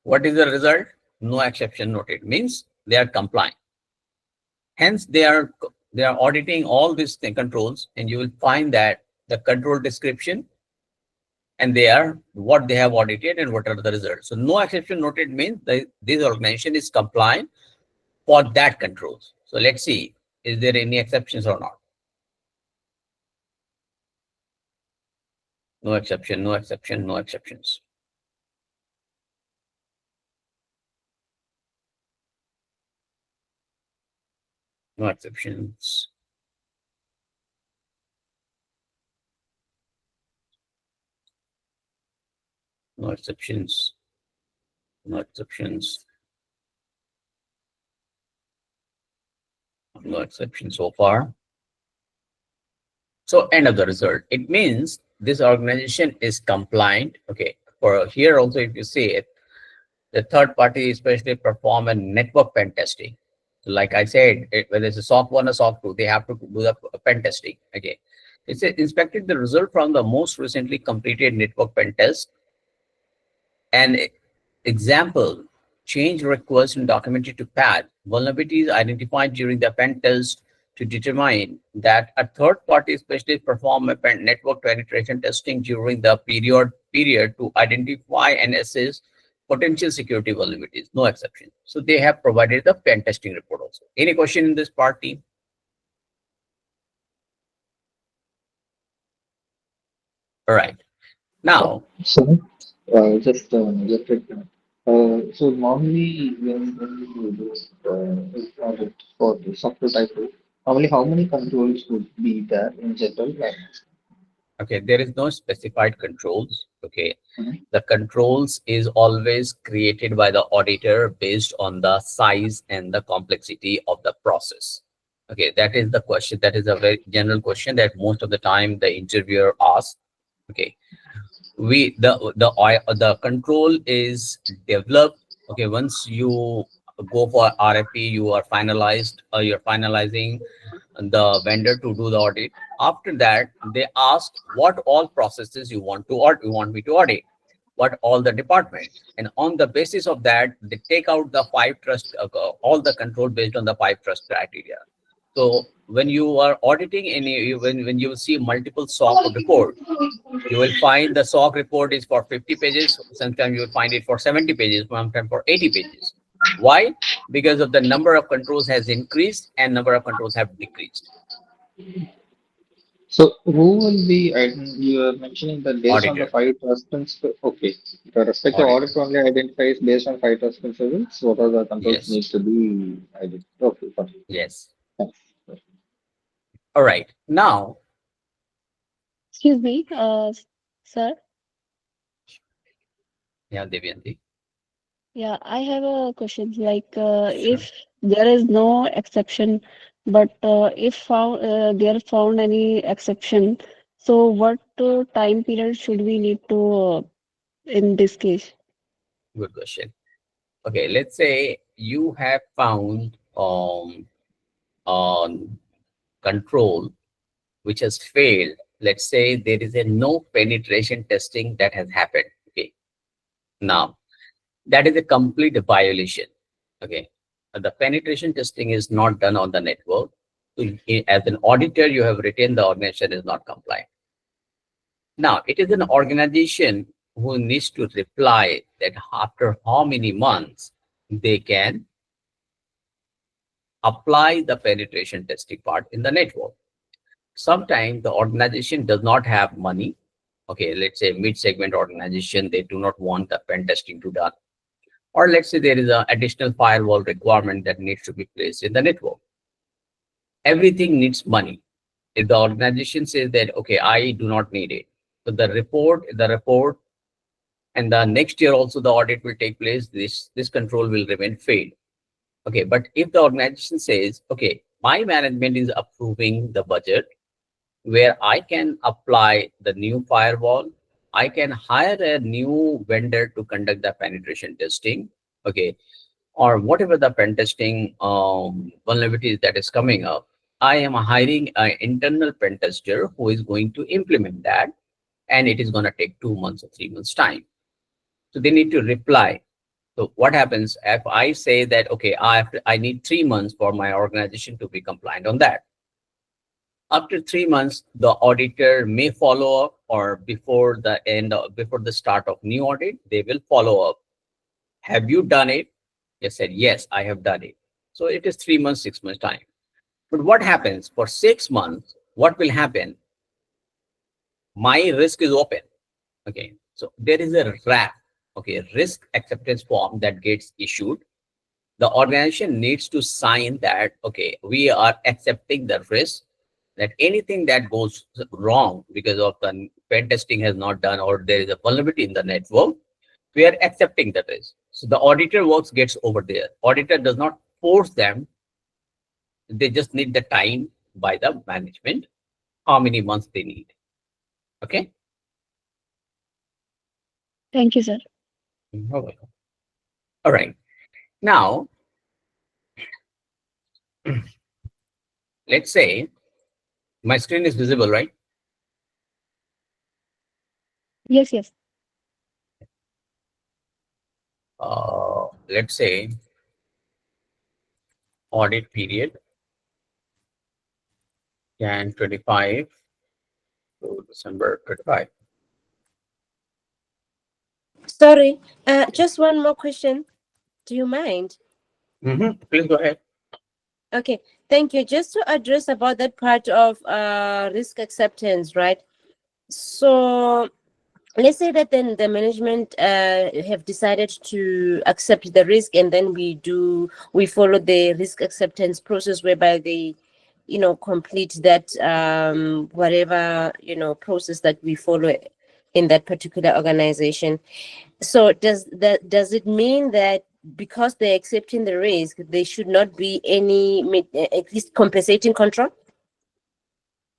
what is the result? No exception noted, means they are compliant. Hence they are auditing all these controls, and you will find that the control description and they are what they have audited and what are the results. So no exception noted means this organization is compliant for that controls. So let's see, is there any exceptions or not? No exception, no exception, no exceptions. No exceptions. No exceptions. No exceptions. No exceptions so far. So end of the result. It means this organization is compliant. Okay. For here also, if you see it, The third party especially perform a network pen testing. So like I said, whether it's a SOC 1 or SOC 2, they have to do the pen testing. Okay. It's inspected the result from the most recently completed network pen test. And example, change request and documented to patch vulnerabilities identified during the pen test to determine that a third party specialist perform a network penetration testing during the period to identify and assess potential security vulnerabilities, no exception. So they have provided the pen testing report also. Any question in this party? All right. Now, So, just so normally when you do audit for the software type, normally how many controls would be there in general? okay, there is no specified controls. Okay. Mhm. The controls is always created by the auditor based on the size and the complexity of the process. Okay, that is the question. That is a very general question that most of the time the interviewer asks. Okay, the control is developed. Okay, once you go for RFP, you're finalizing the vendor to do the audit. After that, they ask what all processes you want to audit, you want me to audit, what all the departments, and on the basis of that, they take out the five trust, all the control based on the five trust criteria. So when you are auditing any, when you see multiple SOC report, you will find the SOC report is for 50 pages. Sometimes you will find it for 70 pages, sometimes for 80 pages. Why? Because of the number of controls has increased and number of controls have decreased. So who will be, you are mentioning that based on the Auditor, five trust principles, okay, the respective audit auditor. only identifies based on five trust principles, what are the controls Yes, need to be identified. Okay, got it. yes. Thanks. All right. Now, Excuse me, sir. yeah, Devyanti. Yeah, I have a question. Like, Sure. if there is no exception, but if there found any exception, so what time period should we need to in this case? Good question. Okay, let's say you have found control which has failed. Let's say there is a no penetration testing that has happened. Okay. Now, that is a complete violation. Okay. The penetration testing is not done on the network. So as an auditor, you have written the organization is not compliant. Now, it is an organization who needs to reply that after how many months they can apply the penetration testing part in the network. Sometimes the organization does not have money. Okay, let's say mid-segment organization, they do not want the pen testing to done. Or let's say there is an additional firewall requirement that needs to be placed in the network. Everything needs money. If the organization says that, okay, I do not need it. So the report, and the next year also the audit will take place, this control will remain failed. Okay, but if the organization says, okay, my management is approving the budget where I can apply the new firewall, I can hire a new vendor to conduct the penetration testing, okay, or whatever the pen testing vulnerabilities that is coming up, I am hiring an internal pen tester who is going to implement that, and it is going to take 2 months or 3 months time. So they need to reply. So what happens if I say that, okay, I need 3 months for my organization to be compliant on that? After 3 months, the auditor may follow up, or before the start of new audit, they will follow up. Have you done it? They said, yes, I have done it. So it is 3 months, 6 months time. But what happens for 6 months? What will happen? My risk is open. Okay. So there is a RAF, okay, risk acceptance form that gets issued. The organization needs to sign that, okay, we are accepting the risk that anything that goes wrong because of the pen testing has not done, or there is a vulnerability in the network, we are accepting the risk. So the auditor works gets over there. Auditor does not force them. They just need the time by the management, how many months they need. Okay. Thank you, sir. You're welcome. All right. Now, let's say my screen is visible, right? Yes, yes. Let's say audit period Jan 25 to December 25. Sorry, just one more question. Do you mind? Please go ahead. Okay, thank you. Just to address about that part of risk acceptance, right? So let's say that then the management have decided to accept the risk, and then we follow the risk acceptance process whereby they complete that whatever process that we follow in that particular organization. So does it mean that because they're accepting the risk, there should not be any at least compensating control?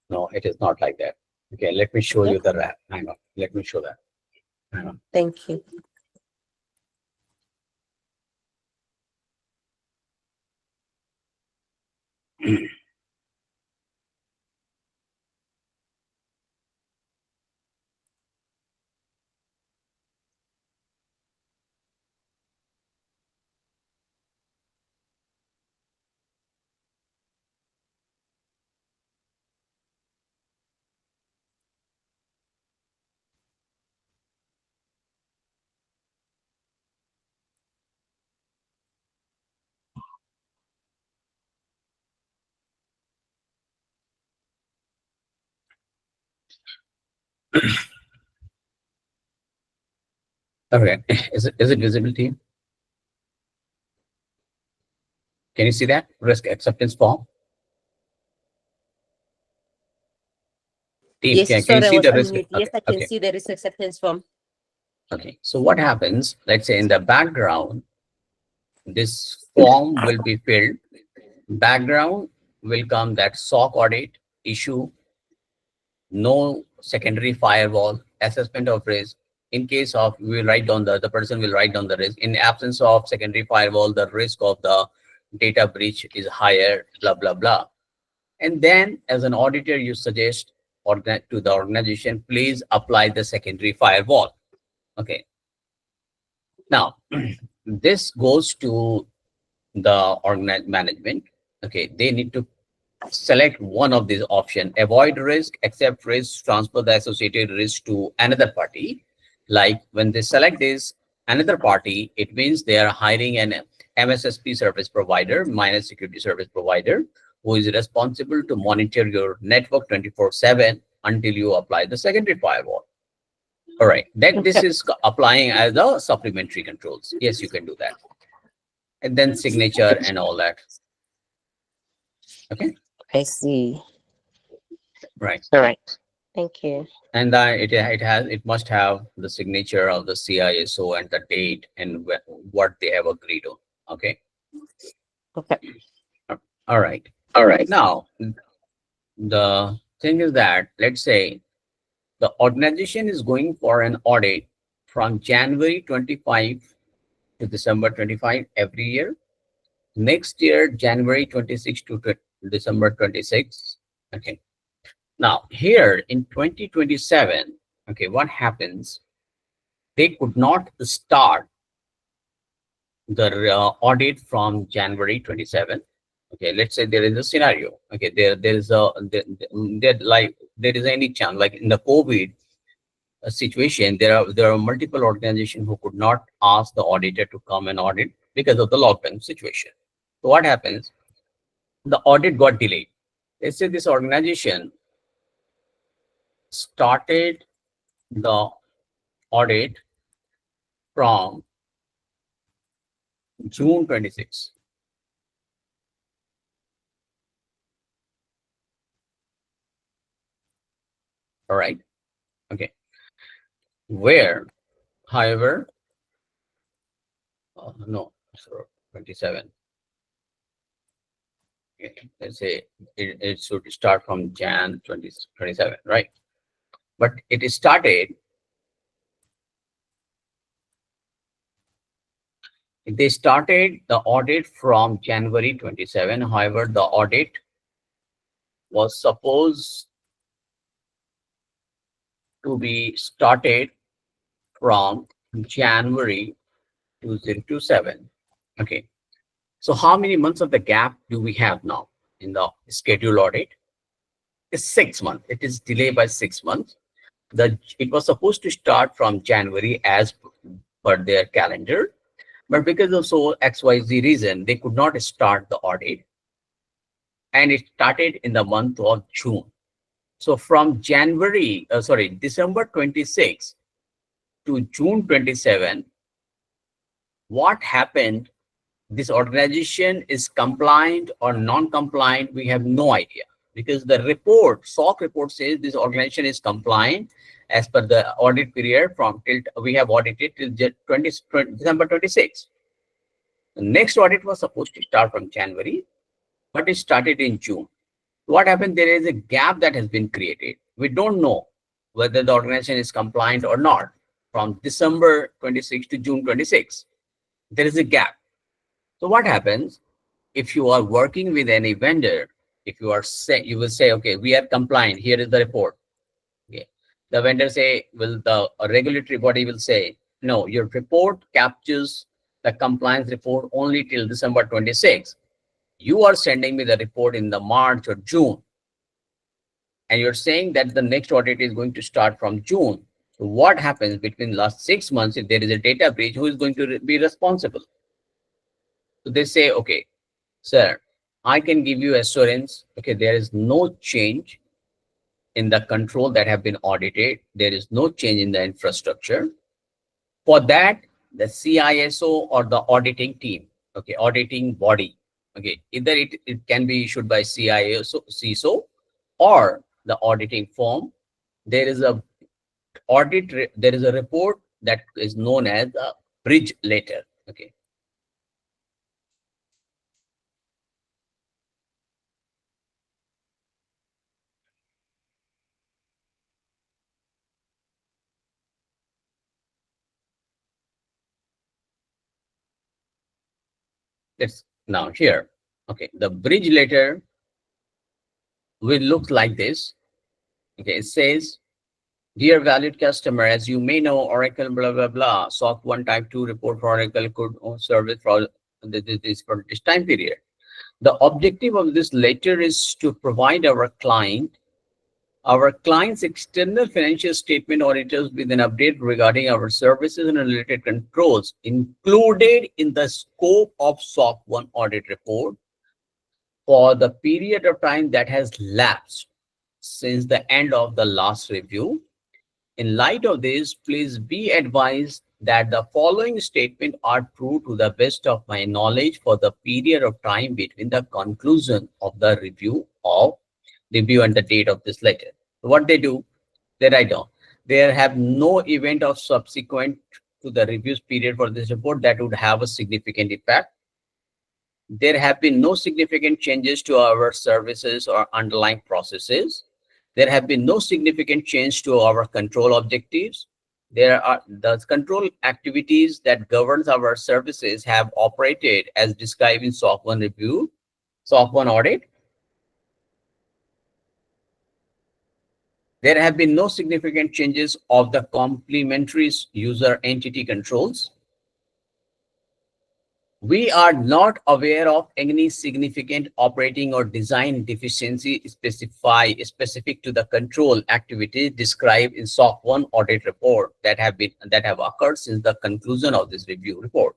No, it is not like that. Okay, let me show Okay. you the wrap. Hang on. Let me show that. Hang on. Thank you. Okay, is it visible to you? Can you see that risk acceptance form? Team, Yes, can you sorry, I see was the on risk? mute. Yes, Okay, I can okay, see the risk acceptance form. okay. So what happens? Let's say in the background, this form will be filled. Background will come that SOC audit issue, no secondary firewall, assessment of risk. In case of, we will write down the person will write down the risk. In absence of secondary firewall, the risk of the data breach is higher, blah, blah, blah. And then as an auditor, you suggest to the organization, please apply the secondary firewall. Okay. Now, this goes to the organized management. Okay. They need to select one of these options: avoid risk, accept risk, transfer the associated risk to another party. Like when they select this another party, it means they are hiring an MSSP service provider, minus security service provider, who is responsible to monitor your network 24/7 until you apply the secondary firewall. All right, then this is applying as a supplementary controls. Yes, you can do that. And then signature and all that. Okay. I see. Right. All right. Thank you. And it must have the signature of the CISO and the date and what they have agreed on. Okay. Okay. All right. All right. Now, the thing is that, let's say the organization is going for an audit from January 25 to December 25 every year. Next year, January 26 to December 26. Okay. Now, here in 2027, okay, what happens? They could not start the audit from January 27. Okay, let's say there is a scenario. Okay, there is any chance, like in the COVID situation, there are multiple organizations who could not ask the auditor to come and audit because of the lockdown situation. So what happens? The audit got delayed. Let's say this organization started the audit from June 26. All right. Okay. Where, however, no, so 27. Okay. Let's say it should start from Jan 2027, right? But it started They started the audit from January 27. However, the audit was supposed to be started from January 2027. Okay. So how many months of the gap do we have now in the scheduled audit? It's 6 months. It is delayed by 6 months. It was supposed to start from January as per their calendar, but because of so XYZ reason, they could not start the audit, and it started in the month of June. So from December 26 to June 27, what happened? This organization is compliant or non-compliant? We have no idea, because the report, SOC report, says this organization is compliant as per the audit period from till we have audited till December 26. The next audit was supposed to start from January, but it started in June. What happened? There is a gap that has been created. We don't know whether the organization is compliant or not from December 26 to June 26. There is a gap. So what happens if you are working with any vendor? If you are you will say, okay, we are compliant. Here is the report. Okay. The vendor say, the regulatory body will say, no, your report captures the compliance report only till December 26. You are sending me the report in the March or June, and you're saying that the next audit is going to start from June. So what happens between last 6 months? If there is a data breach, who is going to be responsible? So they say, okay, sir, I can give you assurance. Okay, there is no change in the control that have been audited. There is no change in the infrastructure. For that, the CISO or the auditing team, okay, auditing body, okay, either it can be issued by CISO or the auditing firm. There is a report that is known as a bridge letter. Okay. Let's now here. Okay, the bridge letter will look like this. Okay, it says, dear valued customer, as you may know, Oracle blah blah blah SOC 1 type 2 report for Oracle could service for this time period. The objective of this letter is to provide our client's external financial statement auditors with an update regarding our services and related controls included in the scope of SOC 1 audit report for the period of time that has lapsed since the end of the last review. In light of this, please be advised that the following statements are true to the best of my knowledge for the period of time between the conclusion of the review and the date of this letter. What they do, they write down, there have no event of subsequent to the reviews period for this report that would have a significant impact. There have been no significant changes to our services or underlying processes. There have been no significant change to our control objectives. The control activities that governs our services have operated as described in SOC 1 review, SOC 1 audit. There have been no significant changes of the complementary user entity controls. We are not aware of any significant operating or design deficiency specific to the control activities described in SOC 1 audit report that have occurred since the conclusion of this review report.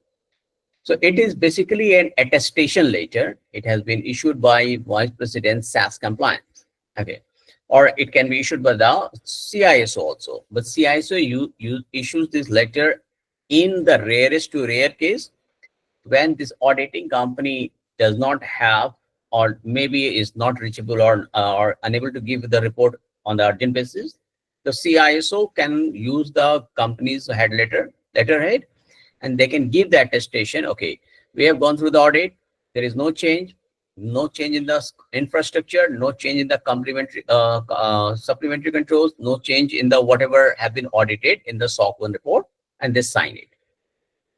So it is basically an attestation letter. It has been issued by Vice President SAS Compliance. Okay. Or it can be issued by the CISO also. But CISO issues this letter in the rarest to rare case when this auditing company does not have, or maybe is not reachable or unable to give the report on the urgent basis. The CISO can use the company's letterhead, and they can give the attestation. Okay, we have gone through the audit. There is no change in the infrastructure, no change in the complementary supplementary controls, no change in the whatever have been audited in the SOC 1 report, and they sign it.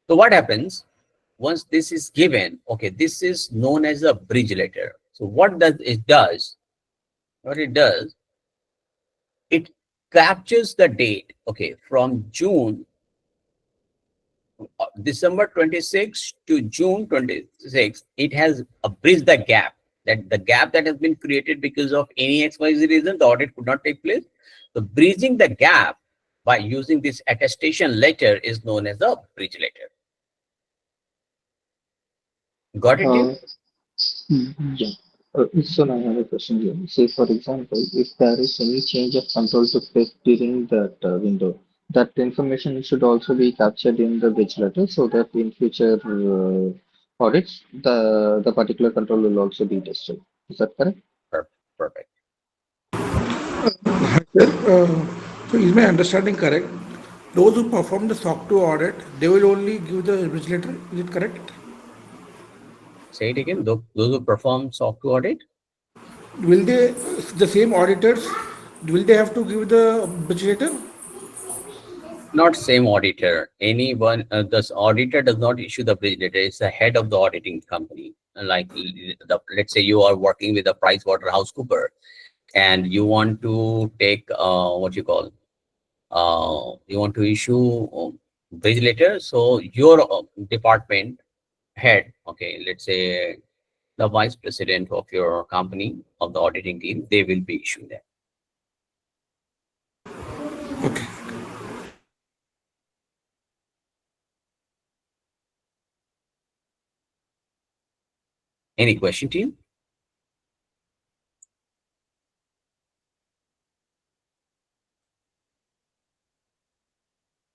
So what happens? once this is given, okay, this is known as a bridge letter. So what does it does? What it does, it captures the date, okay, from December 26 to June 26. It has bridged the gap, that the gap that has been created because of any XYZ reason, the audit could not take place. So bridging the gap by using this attestation letter is known as a bridge letter. Got it, Tim? Yeah. So I have a question here. Say, for example, if there is any change of control took place during that window, that information should also be captured in the bridge letter so that in future audits, the particular control will also be tested. Is that correct? Perfect. So is my understanding correct? Those who perform the SOC 2 audit, they will only give the bridge letter. Is it correct? Say it again. Those who perform SOC 2 audit, Will they, the same auditors, will they have to give the bridge letter? not same auditor. Anyone, this auditor does not issue the bridge letter. It's the head of the auditing company. Like, let's say you are working with a PricewaterhouseCoopers, and you want to take what you call, you want to issue bridge letter. So your department head, okay, let's say the vice president of your company, of the auditing team, they will be issuing that. Okay. Any question, team?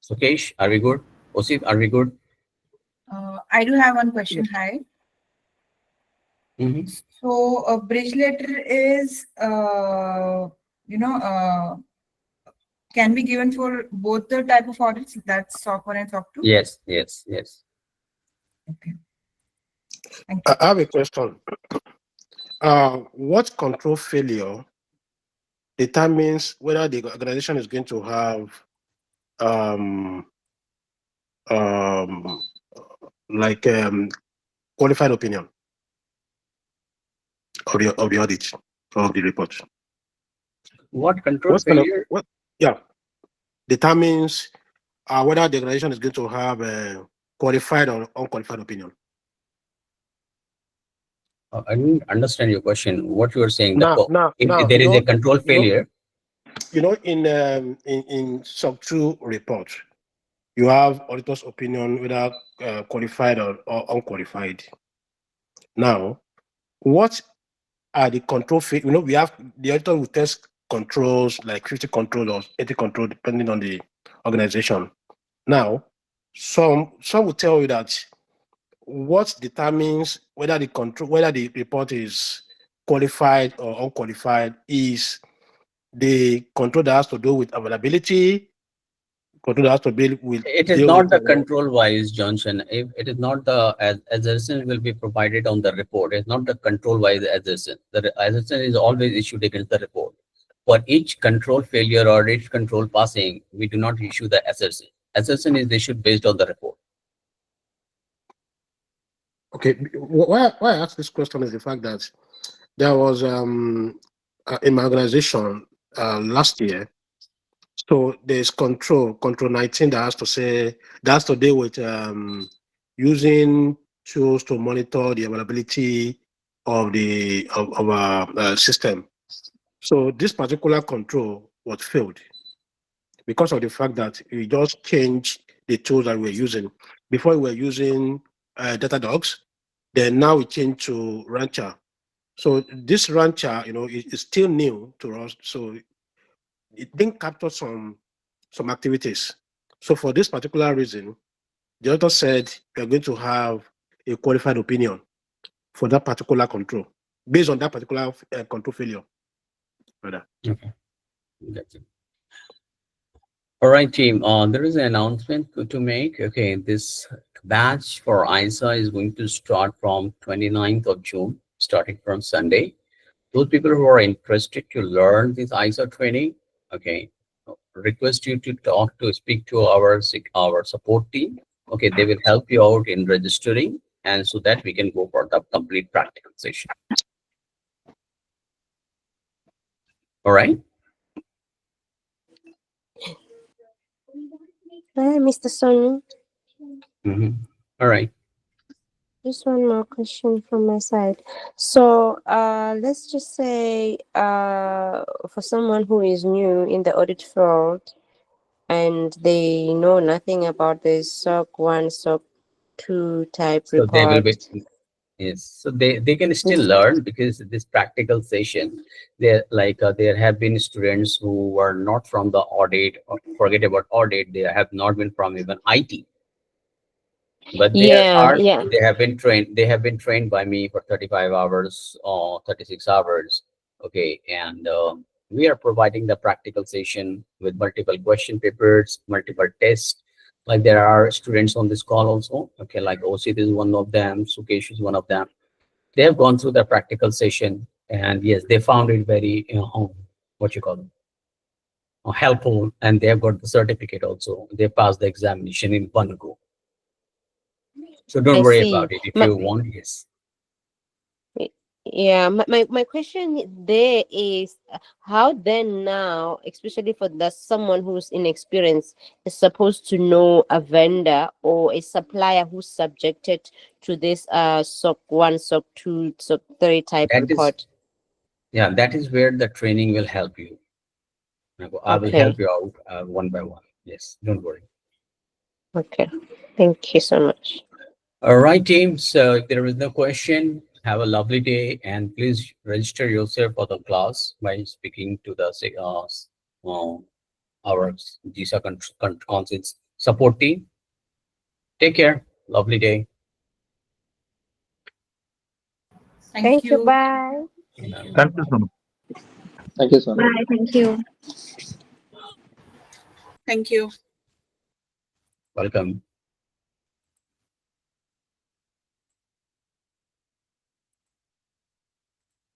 Sukesh, are we good? Osif, are we good? I do have one question. Hi. Mm-hmm. So a bridge letter is, can be given for both the type of audits, that's SOC 1 and SOC 2? Yes. Okay. Thank you. I have a question. What control failure determines whether the organization is going to have qualified opinion of the audit of the report? What control failure? Determines whether the organization is going to have a qualified or unqualified opinion. I didn't understand your question. What you are saying? If there is a control failure. In SOC 2 report, you have auditor's opinion whether qualified or unqualified. Now, what are the control failure? We have the auditor will test controls like 50 controls or 80 controls depending on the organization. Now, some will tell you that what determines whether the report is qualified or unqualified is the control that has to do with availability, control that has to do with. It is not the control wise, Johnson. If it is not the assertion will be provided on the report. It's not the control wise assertion. The assertion is always issued against the report. For each control failure or each control passing, we do not issue the assertion. Assertion is issued based on the report. Okay, why I ask this question is the fact that there was in my organization last year. So there's control 19 that has to deal with using tools to monitor the availability of our system. So this particular control was failed because of the fact that we just changed the tools that we're using. Before we were using Datadogs, then now we changed to Rancher. So this Rancher, is still new to us. So it didn't capture some activities. So for this particular reason, the author said we are going to have a qualified opinion for that particular control based on that particular control failure. Brother. Okay. That's it. All right, team. There is an announcement to make. Okay, this batch for ISA is going to start from 29th of June, starting from Sunday. Those people who are interested to learn this ISA training, okay, request you to speak to our support team. Okay, they will help you out in registering, and so that we can go for the complete practical session. All right. Hi, Mr. Sonu. All right. Just one more question from my side. So, let's just say, for someone who is new in the audit field and they know nothing about this SOC 1, SOC 2 type So they will report. be, yes. So they can still learn, because this practical session, there there have been students who were not from the audit, or forget about audit. They have not been from even IT, but Yeah, yeah. they have been trained by me for 35 hours or 36 hours. Okay, and we are providing the practical session with multiple question papers, multiple tests. Like there are students on this call also. Okay, like Osit is one of them, Sukesh is one of them. They have gone through the practical session, and yes, they found it very what you call it, helpful, and they have got the certificate also. They passed the examination in one go. So don't I worry see. about it. If you want, yes. Yeah, my question there is, how then now, especially for the someone who's inexperienced, is supposed to know a vendor or a supplier who's subjected to this SOC 1, SOC 2, SOC 3 type That is, report? yeah, that is where the training will help you. I will Okay, help you out one by one. Yes, don't worry. okay. Thank you so much. All right, team. So if there is no question, have a lovely day, and please register yourself for the class by speaking to the our GISA Council's support team. Take care. Lovely day. Thank You. you. Bye. Thank you so much. Thank you so much. Bye. Thank you. Thank you. Welcome.